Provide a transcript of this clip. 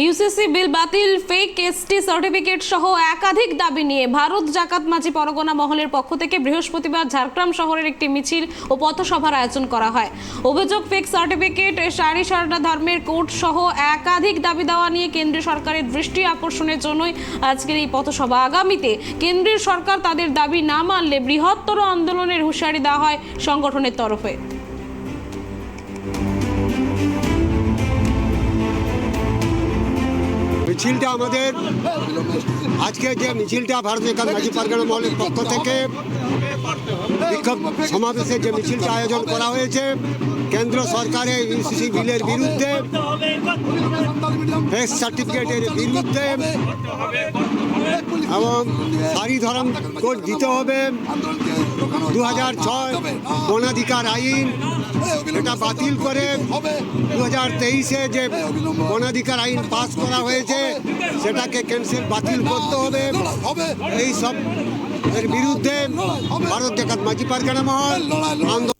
UCC বিল বাতিল, fake ST certificate সহ একাধিক দাবি নিয়ে ভারত জাকাত মাঝি পরগনা মহলের পক্ষ থেকে বৃহস্পতিবার ঝাড়গ্রাম শহরের একটি মিছিল ও পথসভার আয়োজন করা হয়। অভিযোগ, ফেক সার্টিফিকেট, সারি ধর্মের কোড সহ একাধিক দাবি দেওয়া নিয়ে কেন্দ্রীয় সরকারের দৃষ্টি আকর্ষণের জন্যই আজকের এই পথসভা। আগামীতে কেন্দ্রীয় সরকার তাদের দাবি না মানলে বৃহত্তর আন্দোলনের হুঁশিয়ারি দেওয়া হয় সংগঠনের তরফে। মিছিলটা আমাদের আজকে যে মিছিলটা ভারতীয় জাকাত মাঝি পরগনা মহলের পক্ষ থেকে বিক্ষোভ সমাবেশে যে মিছিলটা আয়োজন করা হয়েছে কেন্দ্র সরকারের ইউসিসি বিলের বিরুদ্ধে, ফেক সার্টিফিকেটের বিরুদ্ধে এবং সারি ধর্ম কোড দিতে হবে। 2006 বনাধিকার আইন এটা বাতিল করে 2023-এ যে বনাধিকার আইন পাস করা হয়েছে সেটাকে ক্যান্সেল বাতিল করতে হবে। এই সব এর বিরুদ্ধে ভারত জাকাত মাঝি পরগনা মহল আন্দোলন